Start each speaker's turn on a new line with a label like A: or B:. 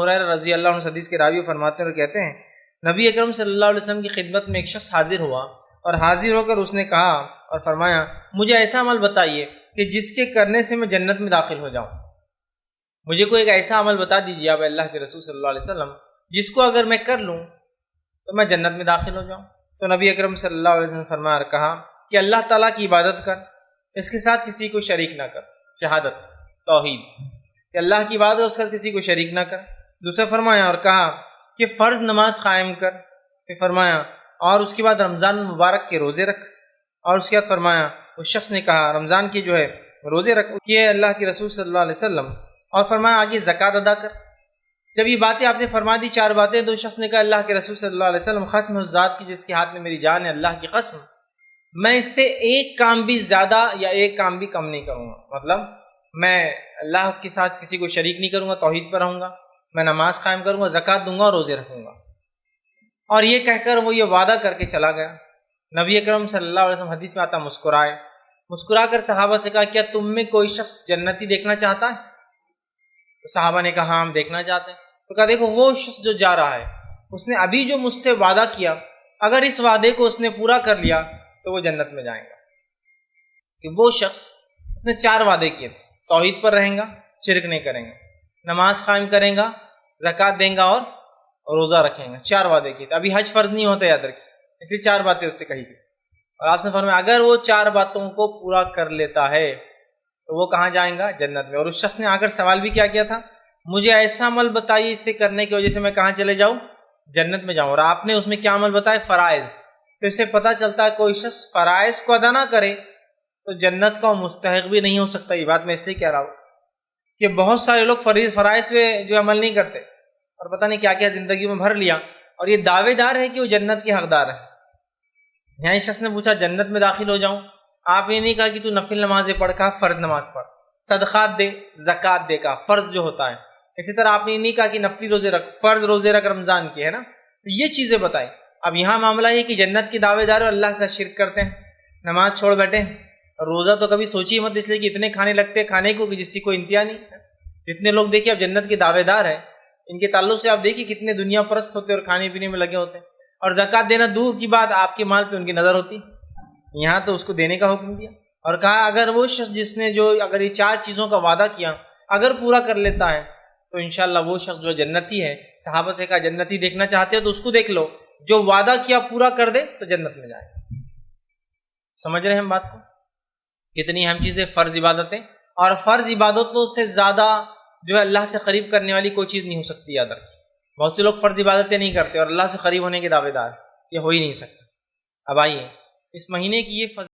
A: ہریرہ رضی اللہ عنہ حدیث کے راوی فرماتے ہیں اور کہتے ہیں نبی اکرم صلی اللہ علیہ وسلم کی خدمت میں ایک شخص حاضر ہوا اور حاضر ہو کر اس نے کہا اور فرمایا مجھے ایسا عمل بتائیے کہ جس کے کرنے سے میں جنت میں داخل ہو جاؤں۔ مجھے کوئی ایک ایسا عمل بتا دیجیے آپ اللہ کے رسول صلی اللہ علیہ وسلم جس کو اگر میں کر لوں تو میں جنت میں داخل ہو جاؤں۔ تو نبی اکرم صلی اللہ علیہ وسلم فرمایا اور کہا کہ اللہ تعالیٰ کی عبادت کر، اس کے ساتھ کسی کو شریک نہ کر، شہادت توحید کہ اللہ کی عبادت اس کے ساتھ کسی کو شریک نہ کر۔ دوسرا فرمایا اور کہا کہ فرض نماز قائم کر، پھر فرمایا اور اس کے بعد رمضان مبارک کے روزے رکھ، اور اس کے بعد فرمایا اس شخص نے کہا رمضان کے جو ہے روزے رکھ یہ اللہ کے رسول صلی اللہ علیہ وسلم، اور فرمایا آگے زکوٰۃ ادا کر۔ جب یہ باتیں آپ نے فرما دی، چار باتیں، تو شخص نے کہا اللہ کے رسول صلی اللہ علیہ وسلم قسم اس ذات کی جس کے ہاتھ میں میری جان ہے، اللہ کی قسم میں اس سے ایک کام بھی زیادہ یا ایک کام بھی کم نہیں کروں گا، مطلب میں اللہ کے ساتھ کسی کو شریک نہیں کروں گا، توحید پر رہوں گا، میں نماز قائم کروں گا، زکوٰۃ دوں گا اور روزے رکھوں گا۔ اور یہ کہہ کر وہ یہ وعدہ کر کے چلا گیا۔ نبی اکرم صلی اللہ علیہ وسلم حدیث میں آتا مسکرائے، مسکرا کر صحابہ سے کہا کیا تم میں کوئی شخص جنتی دیکھنا چاہتا ہے؟ تو صحابہ نے کہا ہاں ہم دیکھنا چاہتے ہیں۔ تو کہا دیکھو وہ شخص جو جا رہا ہے اس نے ابھی جو مجھ سے وعدہ کیا، اگر اس وعدے کو اس نے پورا کر لیا تو وہ جنت میں جائیں گا۔ کہ وہ شخص اس نے چار وعدے کیے تھے، توحید پر رہیں گا، شرک نہیں کریں گا، نماز قائم کریں گا، زکوٰۃ دیں گا اور روزہ رکھیں گا، چار وعدے کیے تھے۔ ابھی حج فرض نہیں ہوتا یاد رکھیے، اس لیے چار باتیں اس سے کہی تھی، اور آپ نے فرمایا اگر وہ چار باتوں کو پورا کر لیتا ہے تو وہ کہاں جائیں گا؟ جنت میں۔ اور اس شخص نے آ کر سوال بھی کیا تھا، مجھے ایسا عمل بتائیے اس سے کرنے کی وجہ سے میں کہاں چلے جاؤں؟ جنت میں جاؤں۔ اور آپ نے اس میں کیا عمل بتایا؟ فرائض۔ تو اس سے پتہ چلتا ہے کوئی شخص فرائض کو ادا نہ کرے تو جنت کا مستحق بھی نہیں ہو سکتا۔ یہ بات میں اس لیے کہہ رہا ہوں کہ بہت سارے لوگ فرائض پہ جو عمل نہیں کرتے اور پتہ نہیں کیا کیا زندگی میں بھر لیا، اور یہ دعوے دار ہے کہ وہ جنت کے حقدار ہے۔ یہاں اس شخص نے پوچھا جنت میں داخل ہو جاؤں، آپ یہ نہیں کہا کہ تو نفل نمازیں پڑھ، کہا فرض نماز پڑھ، صدقات دے، زکوٰۃ دے، کا فرض جو ہوتا ہے۔ اسی طرح آپ نے یہ نہیں کہا کہ نفلی روزے رکھ، فرض روزے رکھ رمضان کے، ہے نا؟ تو یہ چیزیں بتائی۔ اب یہاں معاملہ یہ کہ جنت کے دعوے دار اللہ کے ساتھ شرک کرتے ہیں، نماز چھوڑ بیٹھے ہیں، اور روزہ تو کبھی سوچی مت، اس لیے کہ اتنے کھانے لگتے ہیں کھانے کو کہ جس کی کوئی انتہا نہیں۔ جتنے لوگ دیکھیے اب جنت کے دعوے دار ہیں، ان کے تعلق سے آپ دیکھیے کتنے دنیا پرست ہوتے ہیں اور کھانے پینے میں لگے ہوتے ہیں، اور زکوٰۃ دینا دور کی بات، آپ کے مال پہ ان کی نظر ہوتی، یہاں تو اس کو دینے کا حکم دیا، اور کہا اگر وہ شخص جس نے جو اگر یہ چار چیزوں کا وعدہ کیا اگر پورا کر لیتا ہے تو انشاءاللہ وہ شخص جو جنتی ہے۔ صحابہ سے کہا جنتی دیکھنا چاہتے ہو تو اس کو دیکھ لو، جو وعدہ کیا پورا کر دے تو جنت میں جائے۔ سمجھ رہے ہیں ہم بات کو؟ کتنی اہم چیزیں فرض عبادتیں، اور فرض عبادتوں سے زیادہ جو ہے اللہ سے قریب کرنے والی کوئی چیز نہیں ہو سکتی، یاد رکھیں۔ بہت سے لوگ فرض عبادتیں نہیں کرتے اور اللہ سے قریب ہونے کے دعوے دار، یہ ہو ہی نہیں سکتا۔ اب آئیے اس مہینے کی یہ